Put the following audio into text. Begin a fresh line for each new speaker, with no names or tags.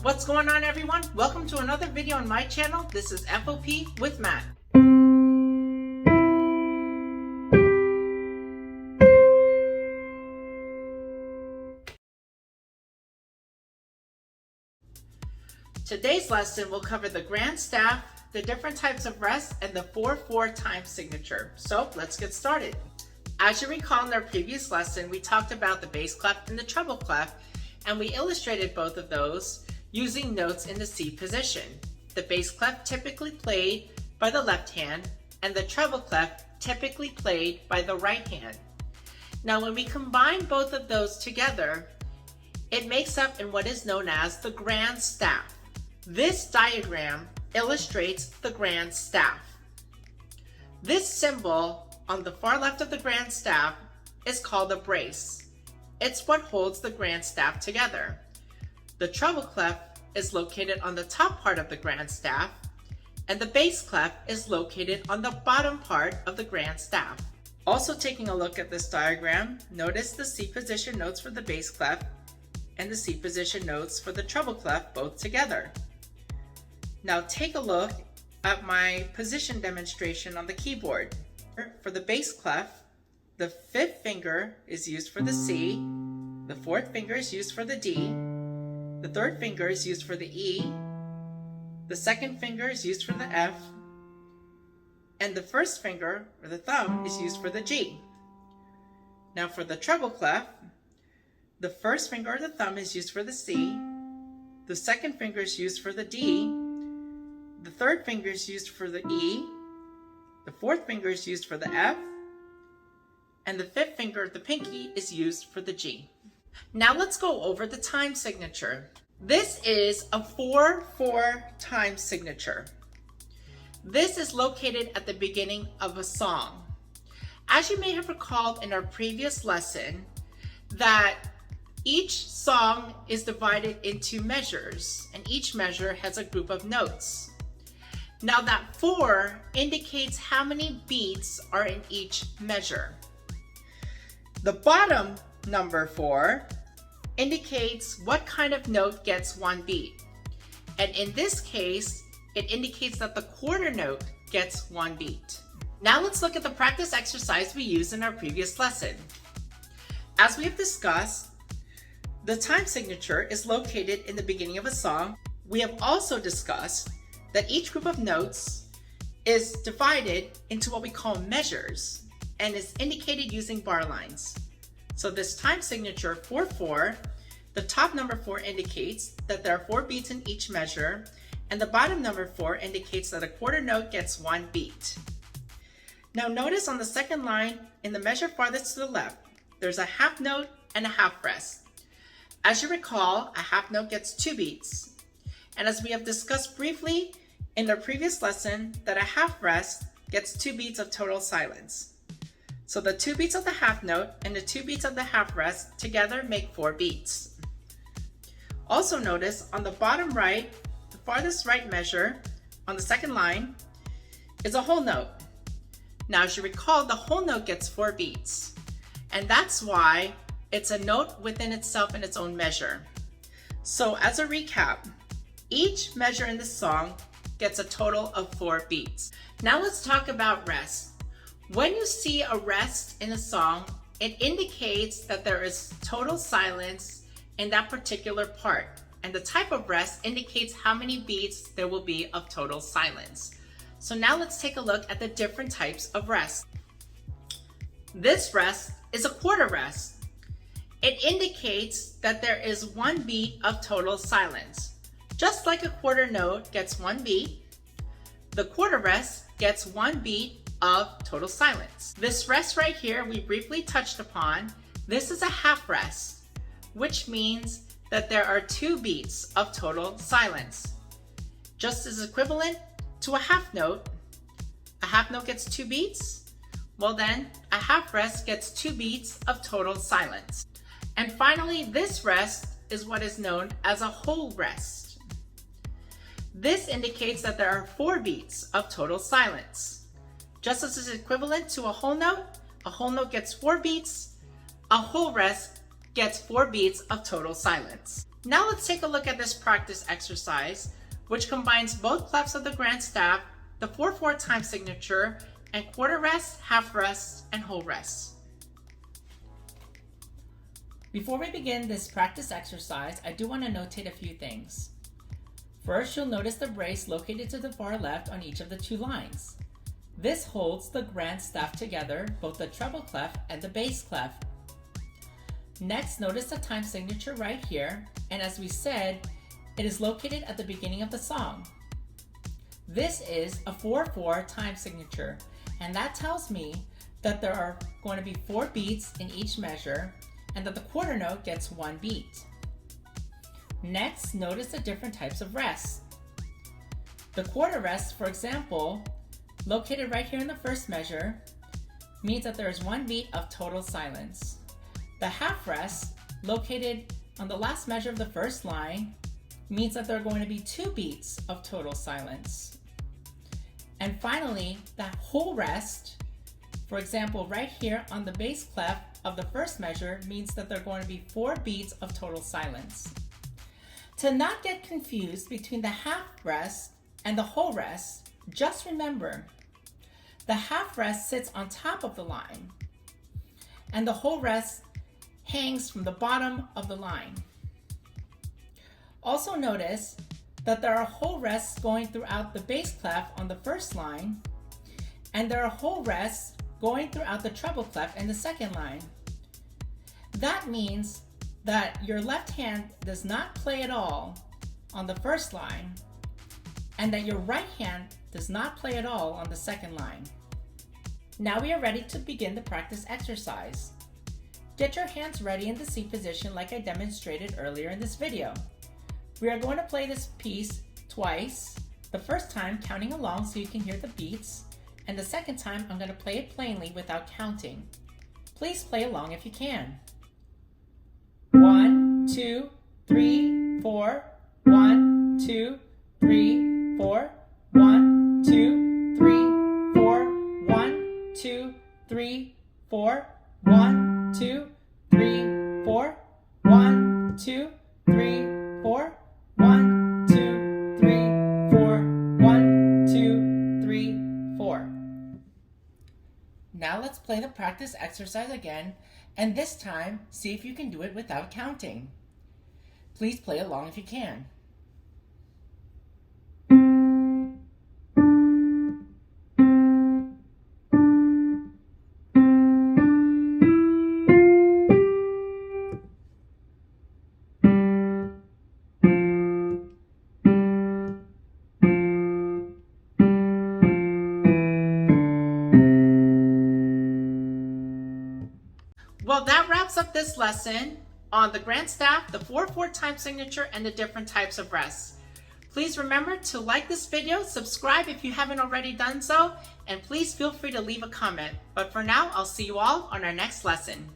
What's going on, everyone? Welcome to another video on my channel. This is F.O.P. with Matt. Today's lesson will cover the grand staff, the different types of rest, and the 4/4 time signature. So let's get started. As you recall in our previous lesson, we talked about the bass clef and the treble clef, and we illustrated both of those using notes in the C position. The bass clef typically played by the left hand, and the treble clef typically played by the right hand. Now when we combine both of those together, it makes up in what is known as the grand staff. This diagram illustrates the grand staff. This symbol on the far left of the grand staff is called a brace. It's what holds the grand staff together. The treble clef is located on the top part of the grand staff, and the bass clef is located on the bottom part of the grand staff. Also taking a look at this diagram, notice the C position notes for the bass clef and the C position notes for the treble clef both together. Now take a look at my position demonstration on the keyboard. For the bass clef, the 5th finger is used for the C, the 4th finger is used for the D, the 3rd finger is used for the E, the 2nd finger is used for the F, and the 1st finger, or the thumb, is used for the G. Now for the treble clef, the 1st finger or the thumb is used for the C, the 2nd finger is used for the D, the 3rd finger is used for the E, the 4th finger is used for the F, and the 5th finger, the pinky, is used for the G. Now let's go over the time signature. This is a 4/4 time signature. This is located at the beginning of a song. As you may have recalled in our previous lesson, that each song is divided into measures, and each measure has a group of notes. Now that 4 indicates how many beats are in each measure. The bottom number 4 indicates what kind of note gets 1 beat. And in this case, it indicates that the quarter note gets 1 beat. Now let's look at the practice exercise we used in our previous lesson. As we have discussed, the time signature is located in the beginning of a song. We have also discussed that each group of notes is divided into what we call measures and is indicated using bar lines. So this time signature 4/4, the top number 4 indicates that there are 4 beats in each measure, and the bottom number 4 indicates that a quarter note gets 1 beat. Now notice on the second line, in the measure farthest to the left, there's a half note and a half rest. As you recall, a half note gets 2 beats. And as we have discussed briefly in our previous lesson, that a half rest gets 2 beats of total silence. So the 2 beats of the half note and the 2 beats of the half rest together make 4 beats. Also notice on the bottom right, the farthest right measure on the second line is a whole note. Now as you recall, the whole note gets 4 beats. And that's why it's a note within itself in its own measure. So as a recap, each measure in this song gets a total of 4 beats. Now let's talk about rest. When you see a rest in a song, it indicates that there is total silence in that particular part. And the type of rest indicates how many beats there will be of total silence. So now let's take a look at the different types of rest. This rest is a quarter rest. It indicates that there is 1 beat of total silence. Just like a quarter note gets 1 beat, the quarter rest gets 1 beat of total silence. This rest right here we briefly touched upon. This is a half rest, which means that there are 2 beats of total silence. Just as equivalent to a half note gets 2 beats, well then a half rest gets 2 beats of total silence. And finally, this rest is what is known as a whole rest. This indicates that there are 4 beats of total silence. Just as is equivalent to a whole note gets 4 beats, a whole rest gets 4 beats of total silence. Now let's take a look at this practice exercise, which combines both clefs of the grand staff, the 4/4 time signature, and quarter rest, half rest, and whole rest. Before we begin this practice exercise, I do want to notate a few things. First, you'll notice the brace located to the far left on each of the two lines. This holds the grand staff together, both the treble clef and the bass clef. Next, notice the time signature right here, and as we said, it is located at the beginning of the song. This is a 4/4 time signature, and that tells me that there are going to be 4 beats in each measure, and that the quarter note gets 1 beat. Next, notice the different types of rests. The quarter rest, for example, located right here in the first measure, means that there is 1 beat of total silence. The half rest, located on the last measure of the first line, means that there are going to be 2 beats of total silence. And finally, that whole rest, for example, right here on the bass clef of the first measure, means that there are going to be 4 beats of total silence. To not get confused between the half rest and the whole rest, just remember, the half rest sits on top of the line, and the whole rest hangs from the bottom of the line. Also notice that there are whole rests going throughout the bass clef on the first line, and there are whole rests going throughout the treble clef in the second line. That means that your left hand does not play at all on the first line, and that your right hand does not play at all on the second line. Now we are ready to begin the practice exercise. Get your hands ready in the C position like I demonstrated earlier in this video. We are going to play this piece twice, the first time counting along so you can hear the beats, and the second time I'm going to play it plainly without counting. Please play along if you can. 1, 2, 3, 4. 1, 2, 3, 4. 1, 2, 3, 4. 1, 2, 3, 4. 1, 2, 3, 4. 1, 2, 3, 4. 1, 2, 3, 4. 1, 2, 3, 4. Now let's play the practice exercise again, and this time see if you can do it without counting. Please play along if you can. Well, that wraps up this lesson on the grand staff, the 4/4 time signature, and the different types of rests. Please remember to like this video, subscribe if you haven't already done so, and please feel free to leave a comment. But for now, I'll see you all on our next lesson.